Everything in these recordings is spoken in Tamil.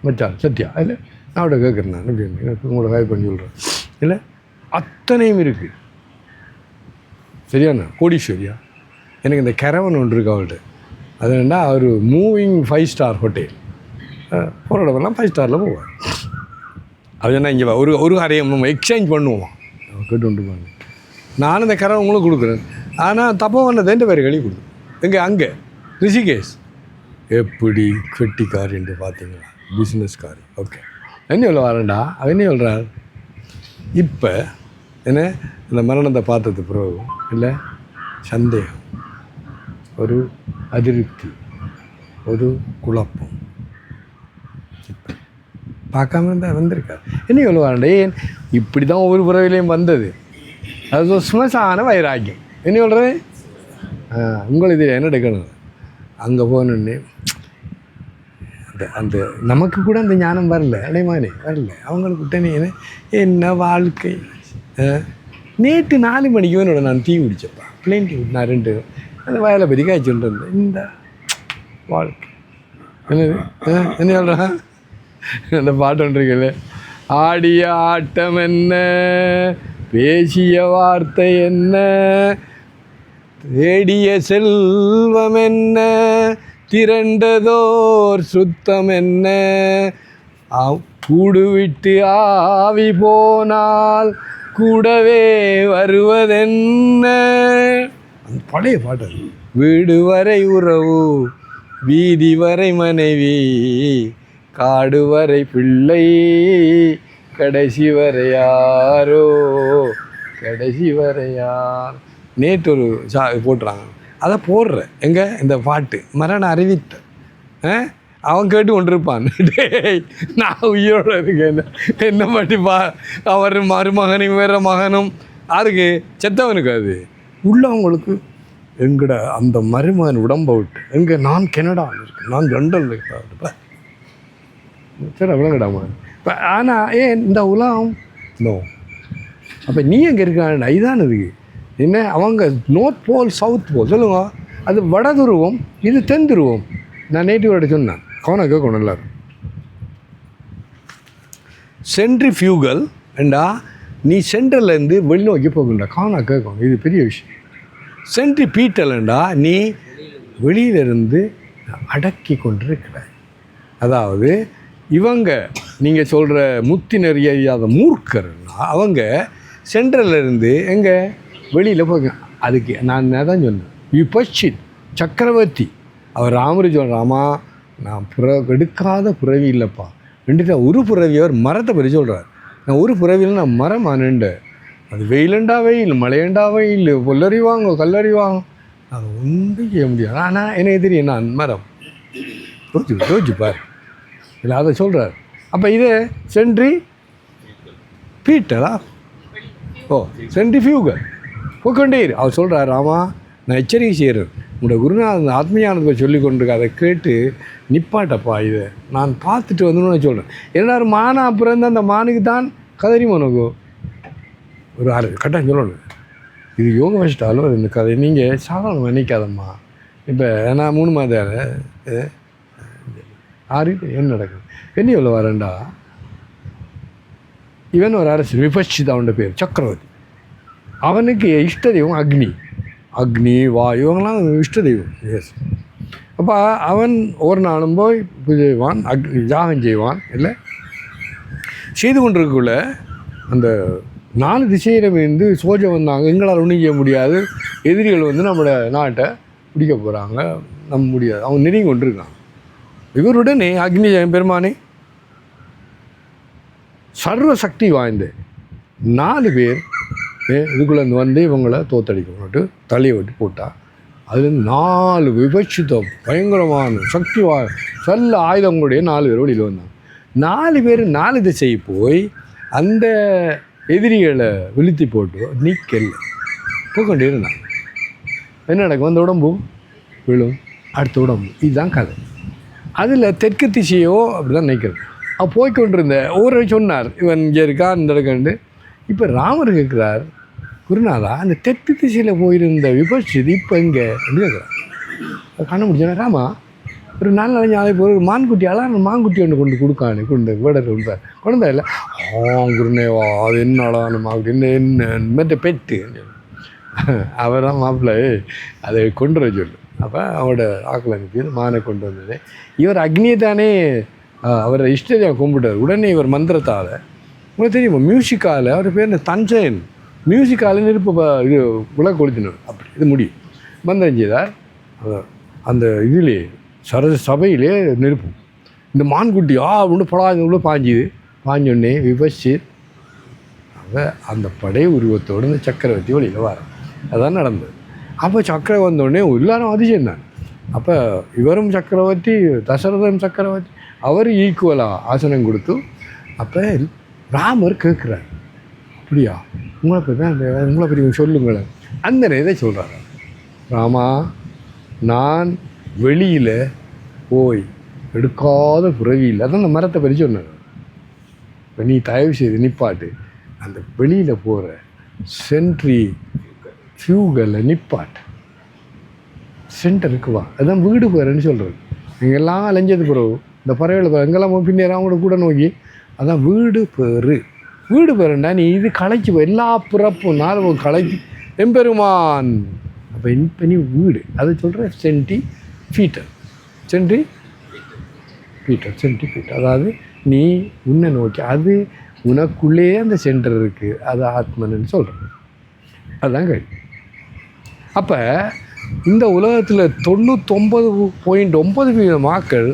மச்சான் சத்யா இல்லை நான் அவட கேட்குறேன் நான் எனக்கு உங்களோட காய் பண்ணி சொல்கிறேன் இல்லை அத்தனையும் இருக்குது சரியாண்ணா கோடீஸ்வரியா எனக்கு இந்த கரவன் ஒன்று இருக்கு அவள்கிட்ட அது என்னன்னா ஒரு மூவிங் 5 ஸ்டார் ஹோட்டல் போகிற இடமெல்லாம் 5 ஸ்டாரில் போவார் அது என்ன இங்கே ஒரு அறையை நம்ம எக்ஸ்சேஞ்ச் பண்ணுவோம் கேட்டு கொண்டு போங்க நானும் இந்த கரவன் உங்களுக்கு கொடுக்குறேன் ஆனால் தப்போ வந்தது எந்த பேர் கழுவி கொடுக்கும் எங்கே அங்கே ரிஷிகேஷ் எப்படி கெட்டிக்காரி என்று பார்த்தீங்களா பிஸ்னஸ்காரி ஓகே என்ன சொல்ல வரேன்டா அவன் என்ன சொல்கிறார் இப்போ என்ன இந்த மரணத்தை பார்த்தது பிறகு இல்லை சந்தேகம் ஒரு அதிருப்தி ஒரு குழப்பம் இப்போ பார்க்காம இருந்தால் வந்திருக்கார் என்ன சொல்ல வரேன்டா ஏன் இப்படி தான் ஒவ்வொரு பிறவிலையும் வந்தது அது ஸ்மசான வைராக்கியம் என்ன சொல்கிறது உங்களுக்கு இது என்ன எடுக்கணும் அங்கே போகணுன்னு அந்த நமக்கு கூட அந்த ஞானம் வரல அடைமானே வரல அவங்களுக்கு உடனே என்ன வாழ்க்கை நேற்று 4 மணிக்கு என்னோட நான் டீ குடித்தப்பா பிளேன் டீ நான் 2 அந்த வயலை பற்றி காய்ச்சிட்டு இருந்தேன் இந்த வாழ்க்கை என்னது என்ன சொல்கிறேன் அந்த பாட்டு ஒன்றுங்களே ஆடிய ஆட்டம் என்ன பேசிய வார்த்தை என்ன தேடிய செல்வம் என்ன திரண்டதோர் சுத்தம் என்ன கூடு விட்டு ஆவி போனால் கூடவே வருவதென்ன அந்த பழைய பாட்டு வீடு வரை உறவு வீதி வரை மனைவி காடு வரை பிள்ளை கடைசி வரை யாரோ கடைசி வரை யார் நேற்று ஒரு போட்டுறாங்க அதை போடுறேன் எங்கே இந்த பாட்டு மரண அறிவித்த அவன் கேட்டு கொண்டிருப்பான் டேய் நான் உயிரோட இருக்கேன் என்ன பாட்டி அவர் மருமகனும் வேற மகனும் யாருக்கு செத்தவனுக்கு அது உள்ளவங்களுக்கு எங்கட அந்த மருமகன் உடம்பை விட்டு எங்கே நான் கனடாவில் இருக்கேன் நான் லண்டனில் இருக்கேன் சரி விளங்கடாமா இப்போ ஆனால் ஏன் இந்த உலகம் நோ அப்போ நீ எங்கே இருக்கான் இதான் இருக்கு என்ன அவங்க நார்த் போல் சவுத் போல் சொல்லுங்க அது வட துருவம் இது தென் துருவம் நான் நேட்டிவோட சொன்னேன் கவனம் கேட்கணும் எல்லாரும் சென்ட்ரிஃபியூகல் ஏண்டா நீ சென்ட்ரல்லேருந்து வெளிநோக்கி போகண்டா கவனம் கேட்கணும் இது பெரிய விஷயம் சென்ட்ரிபீட்டல்ண்டா நீ வெளியிலிருந்து அடக்கி கொண்டிருக்கிறாய் அதாவது இவங்க நீங்கள் சொல்கிற முத்தி நெறியாத மூர்க்கர்னா அவங்க சென்ட்ரல்லேருந்து எங்கே வெளியில் போக அதுக்கு நான் என்ன தான் சொன்னேன் விபஷித் சக்கரவர்த்தி அவர் ராமர் சொல்கிறாமா நான் எடுக்காத புறவி இல்லைப்பா ரெண்டு ஒரு புறவி அவர் மரத்தை பற்றி சொல்கிறார் நான் ஒரு புறவியில் நான் மரம் நின்றேன் அது வெயிலண்டா வெயில் மழையண்டா வெயில் பொல்லறிவாங்க கல்லறிவாங்க அது ஒன்றும் செய்ய முடியாது ஆனால் எனக்கு தெரியும் நான் மரம் யோசிச்சுப்பார் இல்லை அதை சொல்கிறார் அப்போ இது சென்ட்ரி பீட்டரா ஓ சென்ட்ரிஃபியூகல் போக்கொண்டே அவர் சொல்கிறார் ராமா நான் எச்சரிக்கை செய்கிறேன் உங்களோட குருநாதன் ஆத்மீயானத்தை சொல்லி கொண்டிருக்க அதை கேட்டு நிப்பாட்டப்பா இதை நான் பார்த்துட்டு வந்துன்னு சொல்கிறேன் எல்லாரும் மானா பிறந்த அந்த மானுக்கு தான் கதறி மனோகோ ஒரு கட்டாயம் சொல்லணும் இது யோக வச்சிட்டாலும் இந்த கதை நீங்கள் சாதாரணமாக நினைக்காதம்மா இப்போ நான் 3 மாதம் 6 என்ன நடக்குது என்ன எவ்வளோ வரேன்டா இவன் ஒரு அரசு விபஷித் அவனோட பேர் சக்கரவர்த்தி அவனுக்கு இஷ்ட தெய்வம் அக்னி வாயு இவங்கெல்லாம் இஷ்ட தெய்வம் எஸ் அப்போ அவன் ஒரு நாளும் போய் பூஜை செய்வான் யாகம் செய்வான் இல்லை செய்து கொண்டிருக்குள்ள அந்த 4 திசையில் இருந்து சோஜம் வந்தாங்க எங்களால் ஒன்றும் செய்ய முடியாது எதிரிகள் வந்து நம்மளோட நாட்டை பிடிக்க போகிறாங்க நம்ம முடியாது அவன் நெருங்கி கொண்டிருக்கான் இவருடனே அக்னி பெருமானே சர்வ சக்தி வாய்ந்த 4 பேர் இதுக்குள்ளே வந்து இவங்களை தோத்தடிக்கணும்ட்டு தலையை வெட்டி போட்டால் அதுலேருந்து 4 விபட்சித்த பயங்கரமான சக்தி நல்ல ஆயுதங்களுடைய 4 பேர் வெளியில் வந்தாங்க 4 பேர் 4 திசை போய் அந்த எதிரிகளை விழுத்தி போட்டு நீக்கல் போக்கொண்டே இருந்தாங்க என்ன நடக்கும் அந்த உடம்பு விழும் அடுத்த உடம்பு இதுதான் கதை அதில் தெற்கு திசையோ அப்படி தான் நினைக்கிறது அவள் போய்கொண்டிருந்த ஒவ்வொரு சொன்னார் இவன் இங்கே இருக்கா இந்த இடக்கண்டு இப்போ ராமர் கேட்குறார் குருநாதா அந்த தெற்கு திசையில் போயிருந்த விபட்சிது இப்போ இங்கே அப்படின்னு கேட்குறார் காண முடிஞ்சா ராமா ஒரு 4 நாளைக்கு நாளைக்கு ஒரு மான்குட்டி மான்குட்டி ஒன்று கொண்டு கொடுக்கானே கொண்டு வேடர் கொடுத்தார் கொண்டா இல்லை குருநேவா அது என்ன அழகான மான்குட்டி என்ன பெட்டு அவர் தான் மாப்பிள்ளை அதை கொண்டு வர சொல்லு. அப்போ அவரோட ஆக்களை அனுப்பி மானை கொண்டு வந்தது. இவர் அக்னியை தானே அவரை இஷ்டத்தை கும்பிட்டார். உடனே இவர் மந்திரத்தால் உங்களுக்கு தெரியுமா மியூசிக்கால் அவர் பேர் தஞ்சயன் மியூசிக்கால் நெருப்பு இது உலக கொளுத்தினார். அப்படி இது முடியும் மந்திரம் செய்தார். அந்த இதிலே சபையிலே நெருப்பு இந்த மான்குட்டி அப்படின்னு படாத பாஞ்சுது. பாஞ்சோடனே விபச்சு அந்த படை உருவத்தோடு இந்த சக்கரவர்த்தி வழியில் வர அதான் நடந்தது. அப்போ சக்கரம் வந்தோடனே எல்லாரும் அதிசயம் தான். அப்போ இவரும் சக்கரவர்த்தி தசரதம் சக்கரவர்த்தி அவர் ஈக்குவலாக ஆசனம் கொடுத்து அப்போ ராமர் கேட்குறார் அப்படியா உங்களை பற்றி சொல்லுங்களேன். அந்த இதை சொல்கிறார் ராமா நான் வெளியில் போய் எடுக்காத பிறவியில் அதான் அந்த மரத்தை பற்றி சொன்னார். இப்போ நீ தயவு செய்து நிப்பாட்டு அந்த வெளியில் போகிற சென்ட்ரி ஃபியூகலை நிப்பாட்டு சென்டருக்கு வா அதுதான் வீடு போகிறேன்னு சொல்கிறது. இங்கெல்லாம் அலைஞ்சது பிறகு இந்த பறவைகளை எங்கெல்லாம் பின்னேற அவங்களோட கூட நோக்கி அதான் வீடு பேருண்டா நீ இது களைச்சி எல்லா பிறப்பும் நாளும் களைச்சி எம்பெருமான். அப்போ இப்போ நீ வீடு அதை சொல்கிற சென்ட்ரி ஃபீட்டர் அதாவது நீ உன்னை நோக்கி அது உனக்குள்ளேயே அந்த சென்டர் இருக்குது அது ஆத்மன்னு சொல்கிறேன். அதுதான் கேள்வி. அப்போ இந்த உலகத்தில் 99.9% மக்கள்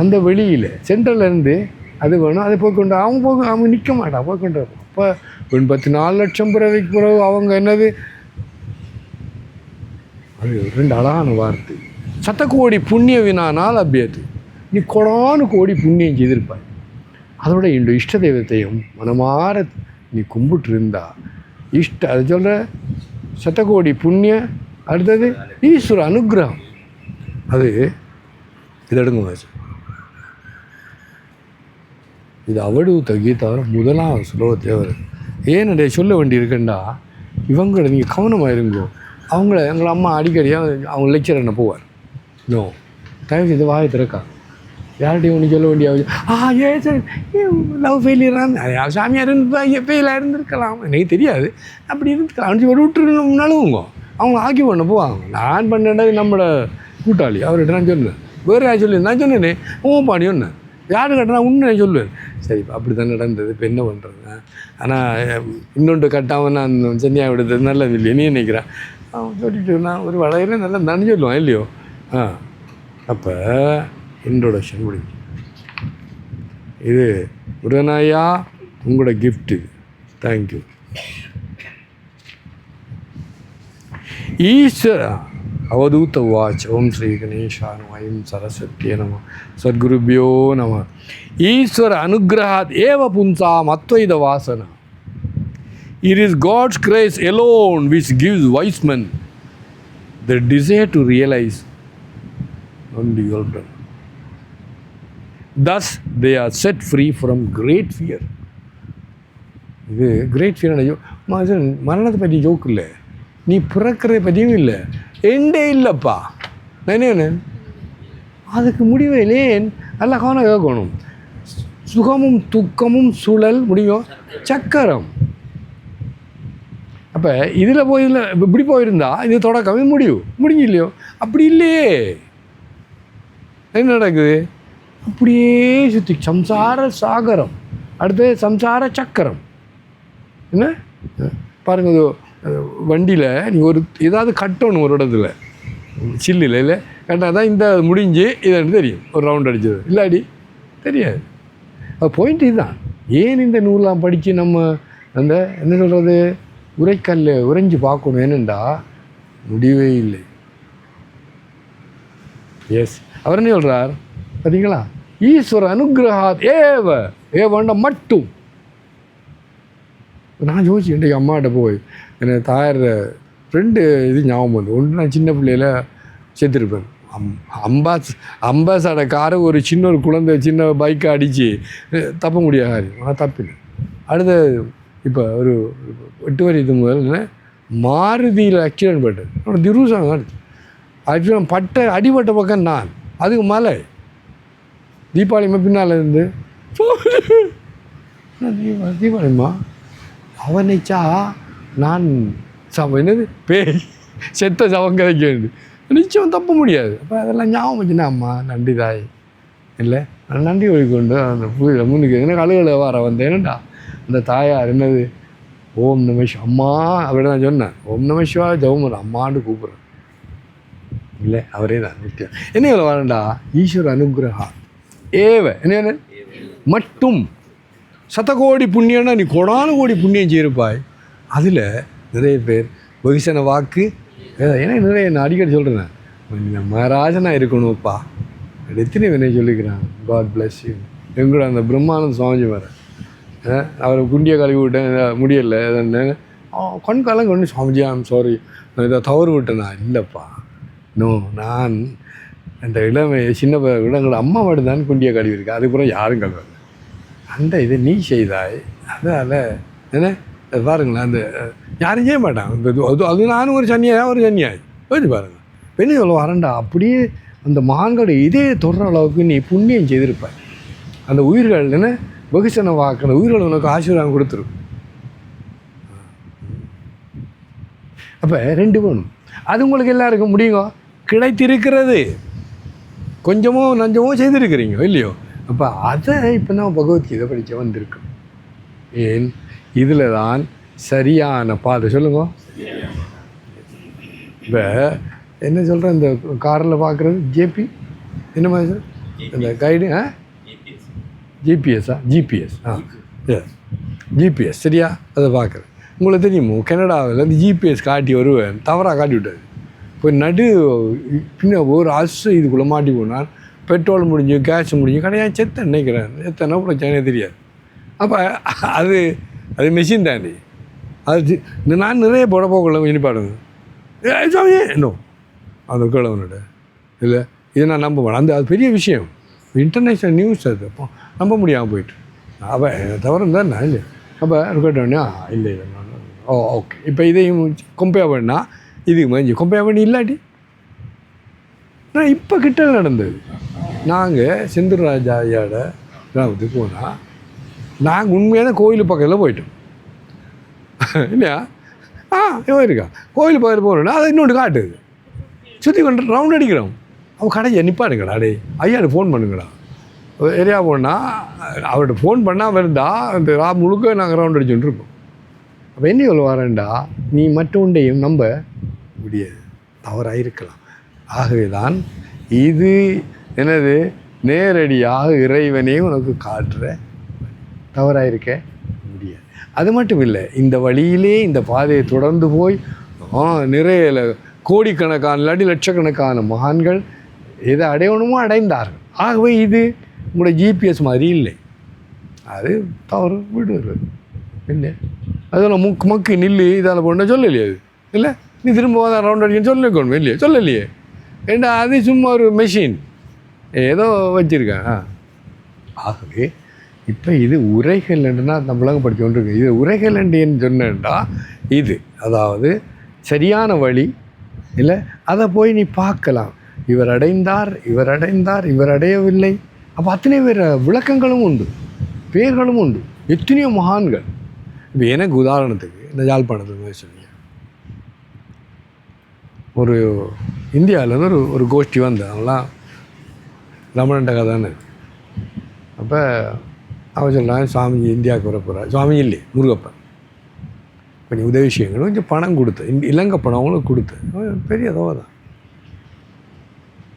அந்த வெளியில் சென்ட்ரல்லேருந்து அது வேணும் அதை போய்கொண்டு அவங்க நிற்க மாட்டான் போய்கொண்டு வரும். அப்போ 84 லட்சம் பிறவைக்கு பிறகு அவங்க என்னது அது 2 அழகான வார்த்தை சத்தக்கோடி புண்ணிய வினானால் அபியத்து நீ கோடி புண்ணியம் செய்திருப்பாய். அதோட இந்த இஷ்ட தெய்வத்தையும் மனமாற நீ கும்பிட்டு இருந்தா அதை சொல்கிற சத்தக்கோடி புண்ணிய அடுத்தது ஈஸ்வர அனுகிரகம். அது இது எடுங்க இது அவடுத்த கீதாவோட 1வது ஸ்லோகத்தை வருது. ஏன்னு சொல்ல வேண்டி இருக்குண்டா இவங்களை நீங்கள் கவனமாக இருங்கோ. எங்களை அம்மா அடிக்கடியாக அவங்க லெக்சர் என்ன போவார் நோ தயவு செய்து வாயை திறக்கா யார்கிட்டையும் ஒன்று சொல்ல வேண்டிய சரி லவ் ஃபெயிலியராக சாமியார் ஃபெயிலாக இருந்திருக்கலாம் எனக்கு தெரியாது அப்படி இருந்துக்கலாம் ஒரு விட்டுருந்தாலும் அவங்க ஆக்கி பண்ண போவாங்க. நான் பண்ணது நம்மளோட கூட்டாளி அவர்கிட்ட நான் சொன்னேன் வேறு யார் சொல்லி நான் சொன்னேனே பாடி சொன்னேன் யார் கட்டினா உன்னை சொல்லுவேன். சரி அப்படி தான் நடந்தது இப்போ என்ன பண்ணுறது. ஆனால் இன்னொன்று கட்டாமல் நான் சென்னையா விடுறது நல்லது இல்லையே நீ நினைக்கிறேன் அவன் சொல்லிட்டு நான் ஒரு வளையில நல்லா தானே சொல்லுவான் இல்லையோ. அப்போ இன்ட்ரோடக்ஷன் முடிஞ்சு இது முருகனாயா உங்களோட கிஃப்ட்டு தேங்க்யூ. ஈஸ்வர அவதூத்த வாச் ஓம் ஸ்ரீ கணேஷாய ஐம் சரஸ்வத்தியே நம சத்குருபியோ நம. ஈஸ்வர அனுகிரகாத் ஏவ பும்சாம் அத்வைத Vasana. It is God's grace alone which gives wise men the desire to realize only your brother. Thus they are set free from great fear. இது கிரேட் ஃபியர் மரணத்தை பற்றி ஜோக்கு இல்லை நீ பிறக்கிறத பற்றியும் இல்லை எண்டே இல்லைப்பா நானே அதுக்கு முடிவே இல்லையேன் நல்லா கவனம் கேட்கணும். சுகமும் துக்கமும் சுழல் முடியும் சக்கரம். அப்போ இதில் இப்படி போயிருந்தா இது தொடக்கமே முடிஞ்சு இல்லையோ அப்படி இல்லையே என்ன நடக்குது அப்படியே சுற்றி சம்சார சாகரம் அடுத்தது சம்சார சக்கரம். என்ன பாருங்க வண்டியில் நீ ஒரு ஏதாவது கட்டணும் ஒரு இடத்துல சில்லில் இல்லை கட்டால் தான் இந்த முடிஞ்சு இதை தெரியும் ஒரு ரவுண்ட் அடிச்சது இல்லாடி தெரியாது. அது பாயிண்ட் இதுதான். ஏன் இந்த நூலாம் படித்து நம்ம அந்த என்ன சொல்கிறது உரைஞ்சு பார்க்கணும் ஏனெண்டா முடிவே இல்லை. எஸ் அவர் என்ன சொல்கிறார் பார்த்தீங்களா ஈஸ்வர அனுகிரகாத் ஏவண்ட மட்டும். நான் யோசிச்சு இன்றைக்கு அம்மாட்ட போய் எனக்கு தாயார் 2 இது ஞாபகம் வந்து ஒன்று நான் சின்ன பிள்ளையில் செத்துருப்பேன். அம்பாசாட காரை ஒரு குழந்தை சின்ன பைக்கை அடித்து தப்ப முடியாது ஆனால் தப்பில்லை. அடுத்த இப்போ ஒரு 8 வயது முதல் மாருதியில் ஆக்சிடென்ட் பட்டது திருசாங்க ஆக்சுவலாக அடிபட்ட பக்கம் நான் அதுக்கு மலை தீபாவளிமா பின்னால் இருந்து தீபாவளிமா அவன் நினச்சா நான் என்னது பேய் செத்த சவம் கிடைக்க நிச்சயம் தப்ப முடியாது. அப்போ அதெல்லாம் ஞாபகம் வச்சுன்னா அம்மா நன்றி தாய் இல்லை நன்றி ஒழிக்கொண்டு அந்த பூஜை முன்னுக்கு எனக்கு அழுகலை வர வந்தேன். என்னடா அந்த தாயார் என்னது ஓம் நம அம்மா அப்படி நான் சொன்னேன். ஓம் நம சிவா ஜெவம் அம்மான்னு கூப்பிட்றேன். இல்லை அவரே தான் நித்தியம். என்ன இவ்வளோ வரண்டா ஈஸ்வர அனுகிரகா ஏவ என்ன மட்டும் சதகோடி புண்ணியம்னா நீ கோடானு கோடி புண்ணியம் செய்யிருப்பாய். அதில் நிறைய பேர் பகிசன வாக்கு ஏன்னா நிறைய நான் அடிக்கடி சொல்கிறேன் கொஞ்சம் மகாராஜனாக இருக்கணும்ப்பா எத்தனை வினையை சொல்லிக்கிறான். God bless you. எங்களோட அந்த பிரம்மானந்த சுவாமி வர அவரை குண்டியை கழுவி விட்டேன் முடியலை கண்காலம் கொண்டு சுவாமிஜி ஐம் சாரி நான் இதை தவறு விட்டேனா இல்லைப்பா நோ நான் அந்த இளமை சின்ன இடங்களோட அம்மா மட்டும் தான் குண்டியை கழுவி இருக்கேன் அதுக்கப்புறம் யாரும் கழுவாங்க. அந்த இதை நீ செய்தாய் அதால் என்ன பாருங்களேன் அந்த யாரும் செய்ய மாட்டான். அது நானும் ஒரு சன்னியாய் வச்சு பாருங்கள். பெண்ணு சொல்ல வரண்டா அப்படியே அந்த மகான்களோட இதே தொடுற அளவுக்கு நீ புண்ணியம் செய்திருப்பாய். அந்த உயிர்கள் என்ன பகுசனை வாக்கின உயிர்கள் உனக்கு ஆசீர்வாதம் கொடுத்துரும். அப்போ ரெண்டு வேணும். அது உங்களுக்கு எல்லாருக்கும் முடியுங்க கிடைத்திருக்கிறது. கொஞ்சமோ நஞ்சமோ செய்திருக்கிறீங்க இல்லையோ. அப்போ அதை இப்போ தான் பகவத்கீதை படிக்க வந்திருக்கோம். ஏன் இதில் தான் சரியான பாதை சொல்லுங்க. இப்போ என்ன சொல்கிறேன் இந்த காரில் பார்க்குறது ஜேபி என்ன மாதிரி சார் இந்த கைடு ஜிபிஎஸ்ஸா ஜிபிஎஸ் எஸ் ஜிபிஎஸ் சரியா அதை பார்க்குறேன். உங்களுக்கு தெரியுமோ கனடாவில் இந்த ஜிபிஎஸ் காட்டி வருவேன் தவறாக காட்டி விட்டாரு. இப்போ பின்ன ஒரு இதுக்குள்ளே மாட்டி போனால் பெட்ரோல் முடிஞ்சு கேஸ் முடிஞ்சு கிடையாது செத்த நினைக்கிறேன் எத்தனை பிரச்சனை தெரியாது. அப்போ அது மெஷின் தாண்டி அது நான் நிறைய போகல இனிப்பாடுங்க இன்னும் அந்த கிழவனோட இல்லை இதை நான் நம்ப மாட்டேன். அது பெரிய விஷயம் இன்டர்நேஷ்னல் நியூஸ் அது. அப்போ நம்ப முடியாமல் போயிட்டு அவள் தவறு தான் நான் இல்லை. அப்போ கேட்டோன்னே இல்லை ஓகே இப்போ இதையும் கம்பேர் பண்ணால் இதுக்கு மஞ்சள் கம்பேர் பண்ணி இல்லாட்டி நான் இப்போ கிட்ட நடந்தது. நாங்கள் செந்தூர்ராஜா ஐயாவோட கிராமத்துக்கு போனால் நாங்கள் உண்மையான கோயில் பக்கத்தில் போயிட்டோம் இல்லையா. இவன் இருக்கா கோயில் பக்கத்தில் போகிறோன்னா அதை இன்னொன்று காட்டுது சுற்றி கொண்டு ரவுண்ட் அடிக்கிறோம். அவன் கடையை நிற்பாருங்கடா டே ஐயாடு ஃபோன் பண்ணுங்கடா ஏரியா போனால் அவர்கிட்ட ஃபோன் பண்ணால் வருந்தா அந்த முழுக்க நாங்கள் ரவுண்ட் அடிச்சுட்டு இருப்போம். அப்போ என்ன இவ்வளோ வரேன்டா நீ மற்றொன்றையும் நம்ப முடியாது தவறாக இருக்கலாம். ஆகவே தான் இது என்னது நேரடியாக இறைவனே உனக்கு காட்டுற தவறாக இருக்க முடியாது. அது மட்டும் இல்லை இந்த வழியிலே இந்த பாதையை தொடர்ந்து போய் நிறைய கோடிக்கணக்கான இல்லாட்டி லட்சக்கணக்கான மகான்கள் எதை அடையணுமோ அடைந்தார்கள். ஆகவே இது உங்களோட ஜிபிஎஸ் மாதிரி இல்லை. அது தவறு விடுறது இல்லை. அதெல்லாம் மக்கு நில்லு இதால் போன சொல்லலையே அது இல்லை நீ திரும்ப தான் ரவுண்ட் அடிக்கணும் சொல்லிக்கணும் இல்லையே சொல்லலையே ஏண்டா அது சும்மா ஒரு மெஷின் ஏதோ வச்சுருக்கேன். ஆகவே இப்போ இது உரைகள் என்றுனா நம்மளாக படித்து கொண்டிருக்கு. இது உரைகள் என்று சொன்னேன்டா இது அதாவது சரியான வழி இல்லை. அதை போய் நீ பார்க்கலாம். இவர் அடைந்தார் இவர் அடைந்தார் இவர் அடையவில்லை. அப்போ அத்தனை பேர் விளக்கங்களும் உண்டு பேர்களும் உண்டு எத்தனையோ மகான்கள். இப்போ எனக்கு உதாரணத்துக்கு இந்த யாழ்ப்பாணத்துக்கு சொன்னீங்க ஒரு இந்தியாவிலேருந்து ஒரு கோஷ்டி வந்தேன் அதெல்லாம் ரமணண்ட கதைன்னு. அப்போ அவன் சொல்கிறான் சுவாமி இந்தியாவுக்கு வர போகிறார். சுவாமி இல்லையே முருகப்பன் கொஞ்சம் உதவி செய்யுங்க கொஞ்சம் பணம் கொடுத்தேன் இலங்கை பணம் அவங்களுக்கு கொடுத்தேன் பெரிய தோவை தான்.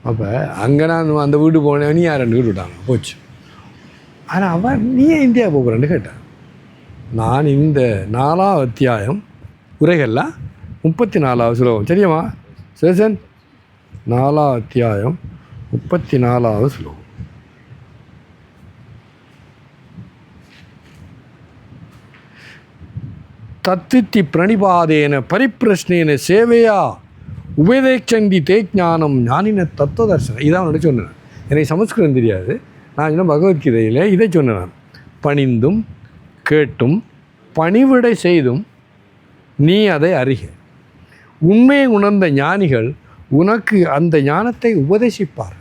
அப்போ அங்கே நான் அந்த வீடு போனேன் நீ யார் 2 வீடு விட்டாங்க போச்சு. ஆனால் அவன் நீ ஏன் இந்தியா போகிறேன்னு கேட்டான். நான் இந்த 4ஆம் அத்தியாயம் உரைகள்லாம் 34வது ஸ்லோகம் சரியாம்மா சேசன் 4ஆம் அத்தியாயம் 34வது ஸ்லோகம். தத்தித்தி பிரணிபாதேன பரிப்பிரஷ்னேன சேவையா உபதேச்சந்தி தே ஞானம் ஞானின தத்துவ தர்சனம். இதான் நான் சொன்னேன். எனக்கு சமஸ்கிருதம் தெரியாது. நான் இன்னும் பகவத்கீதையில் இதை சொன்னேன். நான் பணிந்தும் கேட்டும் பணிவிடை செய்தும் நீ அதை அறிக. உண்மையை உணர்ந்த ஞானிகள் உனக்கு அந்த ஞானத்தை உபதேசிப்பார்.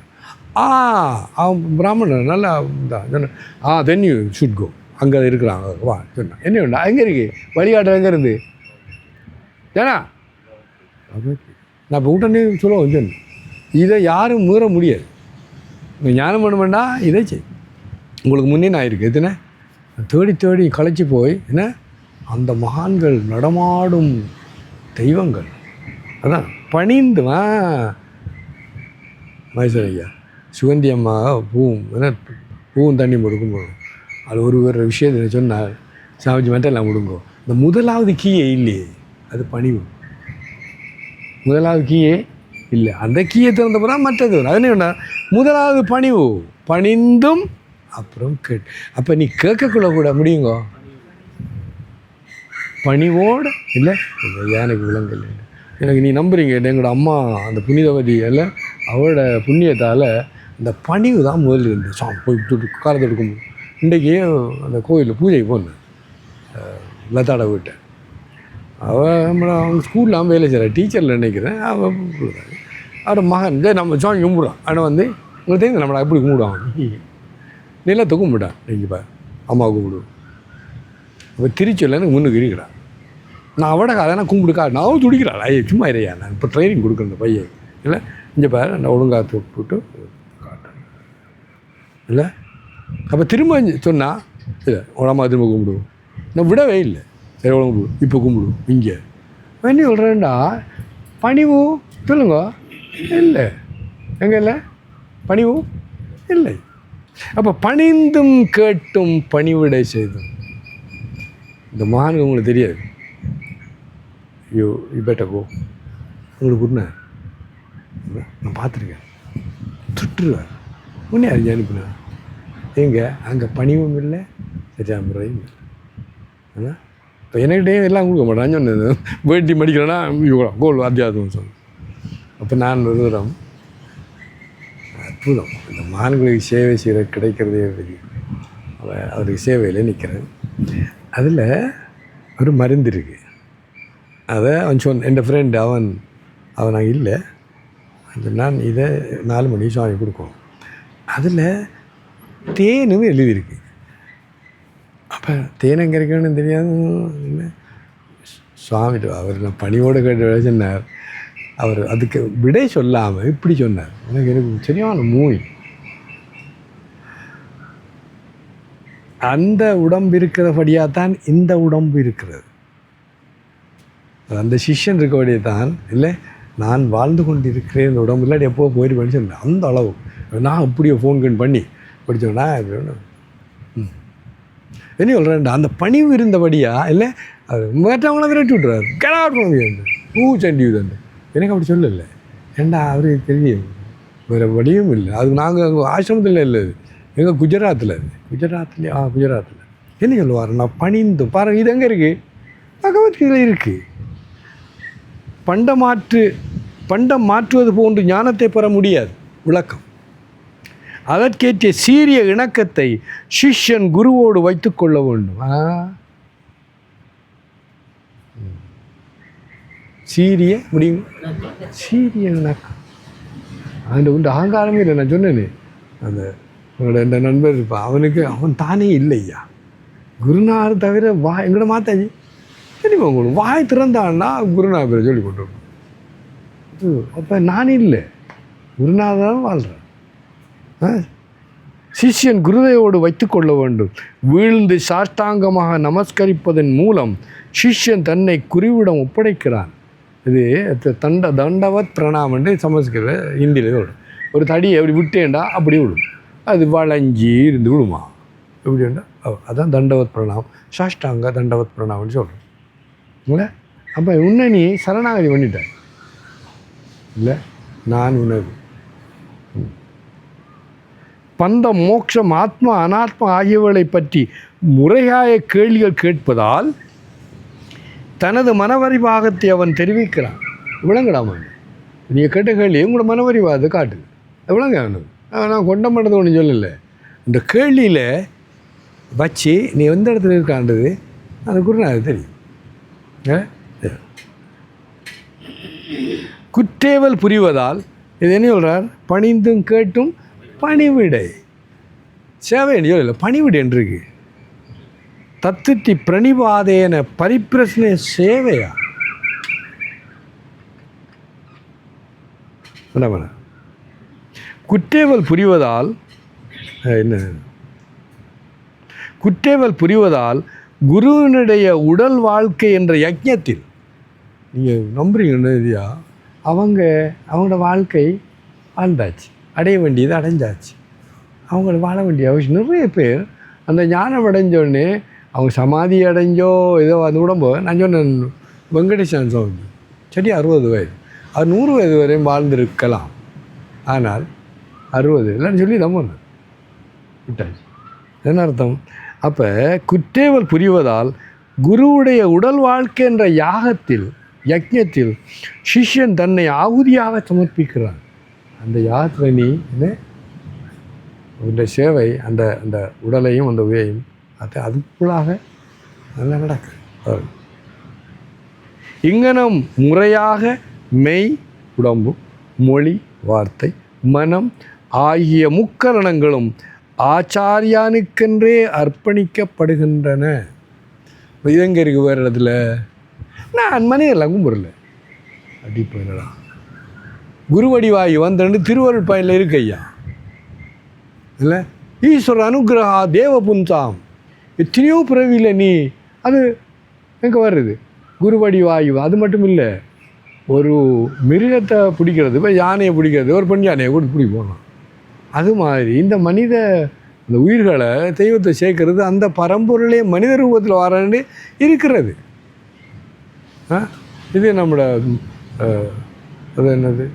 அவன் பிராமணன் நல்லா தான் தென் யூ ஷுட் கோ அங்கே இருக்கிறாங்க வா சொன்னான். என்ன வேண்டா எங்கே இருக்கு வழிகாட்டு எங்கே இருந்து ஏன்னா நான் இப்போ உடனே சொல்ல சொன்னேன், இதை யாரும் மீற முடியாது. ஞானம் பண்ண வேண்டாம், இதை செய். உங்களுக்கு முன்னே நான் இருக்குது எதுனா தேடி தேடி களைச்சி போய் என்ன அந்த மகான்கள் நடமாடும் தெய்வங்கள் அதான் பணிந்துவான். மைசூர் ஐயா சுகந்தி அம்மா பூவும் தண்ணி கொடுக்கும்போது அது ஒரு விஷயத்தை சொன்னால் சாமிஜி மட்டும் எல்லாம் கொடுங்கோ. இந்த முதலாவது கீயே இல்லையே, அது பணிவு. முதலாவது கீயே இல்லை, அந்த கீயை திறந்த பிறகு மற்றது வரும். அது என்ன முதலாவது பணிவு, பணிந்தும் அப்புறம் கேட்டு. அப்போ நீ கேட்கக்குள்ள கூட முடியுங்கோ பணிவோடு இல்லை. எனக்கு விலங்கல் எனக்கு நீ நம்புறீங்க, எங்களோட அம்மா அந்த புனிதவதி இல்லை அவளோட புண்ணியத்தால் இந்த பணிவு தான் முதல்ல இருந்து போய் காலத்தை எடுக்கும்போது. இன்றைக்கி அந்த கோயிலில் பூஜைக்கு போனேன், லதாட வீட்டை. அவங்க ஸ்கூலில் அவன் வேலை செய்கிற டீச்சரில் நினைக்கிறேன். அவன் அவரோட மகன் நம்ம சாமி கும்பிடுறான். ஆனால் உங்களுக்கு தெரியுது நம்மளை எப்படி கும்பிடுவான், நிலத்தை கும்பிட்டான். நீங்கள் இப்போ அம்மா கும்பிடுவோம். அப்போ திருச்சியில் எனக்கு முன்னுக்கு இருக்கிறான். நான் அவட அதெல்லாம் கும்பிடுக்கா நான் துடிக்கிறாள். சும்மா இறையா, நான் இப்போ ட்ரைனிங் கொடுக்குறேன் இந்த பையன் இல்லை. இங்கே பாரு நான் ஒழுங்காக போட்டு காட்டுறேன் இல்லை. அப்போ திரும்ப சொன்னால் இல்லை உடம்பா திரும்ப கும்பிடுவோம். நான் விடவே இல்லை, சரி உடம்பு கும்பிடுவோம், இப்போ கும்பிடுவோம். இங்கே என்ன சொல்கிறேன்டா பணிவு சொல்லுங்க இல்லை, எங்கே இல்லை பணிவு இல்லை. அப்போ பணிந்தும் கேட்டும் பணிவிடை செய்தும் இந்த மகானுக்கு உங்களுக்கு தெரியாது. You better go. உங்களுக்கு புரின நான் பார்த்துருக்கேன், சுட்டுருவேன் முன்னே அறிஞ்சு அனுப்பினேன். எங்கே அங்கே பணிவும் இல்லை, சச்சாமுறையும் இல்லை. ஆனால் இப்போ எனக்கிட்டே எல்லாம் கொடுக்க மாட்டேன். சொன்னது வேட்டி மடிக்கிறேன்னா கோல் அத்தியாவசம் சொன்னேன். அப்போ நான் ஒரு தூரம் அற்புதம். இந்த மான்களுக்கு சேவை செய்கிற கிடைக்கிறதே பெரிய. அவருக்கு சேவையில் நிற்கிறேன். அதில் ஒரு மருந்து இருக்குது. அதை அவன் என் ஃப்ரெண்டு அவன் நான் இல்லை நான் இதை 4 மணி சுவாமி கொடுக்கும். அதில் தேனும் எழுதியிருக்கு. அப்போ தேன் எங்கே இருக்குன்னு தெரியாது. சுவாமி அவர் நான் பணியோடு கேட்டு சொன்னார். அவர் அதுக்கு விடை சொல்லாமல் இப்படி சொன்னார். எனக்கு சரியான மூய். அந்த உடம்பு இருக்கிறபடியாக தான் இந்த உடம்பு இருக்கிறது. அந்த சிஷ்யன் இருக்கபடியே தான் இல்லை நான் வாழ்ந்து கொண்டு இருக்கிறேன். இந்த உடம்பு இல்லாட்டி எப்போ போயிடுவேன்னு சொன்னேன். அந்த அளவு நான் அப்படியே ஃபோன் பண்ணி படித்தோன்னா என்ன சொல்கிறேன்டா அந்த பணிவு இருந்தபடியா இல்லை அது மற்றவங்கள விரட்டி விட்டுறாரு. கிடாட்டு சண்டி தண்டு எனக்கு அப்படி சொல்லலை. ஏண்டா அவருக்கு தெரியும் வேறு வழியும் இல்லை. அது நாங்கள் அங்கே ஆசிரமத்தில் இல்லை, எங்கள் குஜராத்தில் குஜராத்தில் என்ன சொல்லுவார் நான் பணிந்து பாருங்கள். இது எங்கே இருக்குது? பகவத்கீதை இருக்குது. பண்டம் மாற்றுவது போன்று ஞானத்தை பெற முடியாது. விளக்கம் அதற்கேற்ற சீரிய இணக்கத்தை சிஷ்யன் குருவோடு வைத்துக் கொள்ள வேண்டும். சீரிய முடியும் சீரிய இணக்கம். அதில் உண்டு அகங்காரமே இல்லை. நான் சொன்னேன்னு அந்த என் நண்பர் இருப்பான், அவன் தானே இல்லையா குருநாதர் தவிர எங்களோட மாத்தாஜி தெரியுமா உங்களுக்கு வாய் திறந்தான்னா குருநாதரை சொல்லி கொண்டு வரணும். அப்போ நான் இல்லை, குருநாதன் வாழ்கிறேன். சிஷ்யன் குருதையோடு வைத்து கொள்ள வேண்டும். வீழ்ந்து சாஷ்டாங்கமாக நமஸ்கரிப்பதன் மூலம் சிஷ்யன் தன்னை குருவிடம் ஒப்படைக்கிறான். இது தண்டவத் பிரணாமன்னு சமஸ்கிருத ஹிந்தியில் விடும். ஒரு தடியை அப்படி விட்டேன்டா அப்படி விடும், அது வளைஞ்சி இருந்து விடுமா எப்படின்னா அதான் தண்டவத் பிரணாம். சாஷ்டாங்க தண்டவத் பிரணாம்னு சொல்கிறேன் இல்லை. அப்போ உன்னை நீ சரணாகதி பண்ணிட்ட இல்லை. நான் உணவு பந்த மோட்சம் ஆத்மா அனாத்மா ஆகியவர்களை பற்றி முறையாய கேள்விகள் கேட்பதால் தனது மனவரிவாகத்தை அவன் தெரிவிக்கிறான். விளங்கடாமா நீங்கள் கேட்ட கேள்வி உங்களோட மனவரிவாகத்தை காட்டு விளங்க. நான் கொண்ட மாட்டது ஒன்று சொல்லலை. இந்த கேள்வியில் வச்சு நீ எந்த இடத்துல இருக்கான்றது அந்த குருநாதர் தெரியும். குற்றேவல் புரிவதால் இது என்ன சொல்கிறார்? பணிந்தும் கேட்டும் பணிவிடை. சேவை இல்லை, பணிவிடை என்றுருக்கு. தத்துத்தி பிரணிபாதேன பரிப்பிரச்சனை சேவையா என்ன குற்றேவல் புரிவதால் என்ன குற்றேவல் புரிவதால் குருவினுடைய உடல் வாழ்க்கை என்ற யஜ்ஞத்தில் நீங்கள் நம்புறீங்க அவங்களோட வாழ்க்கை வாழ்ந்தாச்சு, அடைய வேண்டியது அடைஞ்சாச்சு. அவங்கள வாழ வேண்டிய அவசியம். நிறைய பேர் அந்த ஞானம் அடைஞ்சோடனே அவங்க சமாதி அடைஞ்சோ ஏதோ அது உடம்போ. நான் சொன்னேன் வெங்கடேசன் சுவாமி சரி 60 வயது, அவர் 100 வயது வரையும் வாழ்ந்திருக்கலாம். ஆனால் 60 இல்லைன்னு சொல்லி நம்ம விட்டாச்சு. என்ன அர்த்தம்? அப்போ குற்றேவல் புரிவதால் குருவுடைய உடல் வாழ்க்கை என்ற யஜ்ஞத்தில் சிஷ்யன் தன்னை ஆகுதியாக சமர்ப்பிக்கிறான். அந்த யாகத்தில் நீ என்ன உன்னுடைய சேவை அந்த அந்த உடலையும் அந்த உயையும் அதுக்குள்ளாக நல்லா நடக்குது. இங்கனம் முறையாக மெய் உடம்பு மொழி வார்த்தை மனம் ஆகிய முக்கரணங்களும் ஆச்சாரியானுக்கென்றே அர்ப்பணிக்கப்படுகின்றன. இது எங்கே இருக்குது? வேறு இடத்துல நான் மனிதர்லாம் கும்பிடல அடிப்போ என்னடா குருவடிவாயு வந்தேன்னு திருவருள் பயனில் இருக்கு ஐயா. இல்லை ஈஸ்வர அனுகிரகா தேவ புன்சாம் எத்தனையோ பிறவியில் நீ அது எங்கே வருது குருவடி வாயு. அது மட்டும் இல்லை, ஒரு மிருகத்தை பிடிக்கிறது, இப்போ யானையை பிடிக்கிறது, ஒரு பெண் யானையை கூட பிடி போகணும். அது மாதிரி இந்த மனித இந்த உயிர்களை தெய்வத்தை சேர்க்கறது அந்த பரம்பொருளே மனித ரூபத்தில் வரான்னு இருக்கிறது. இது நம்மளோட அது என்னது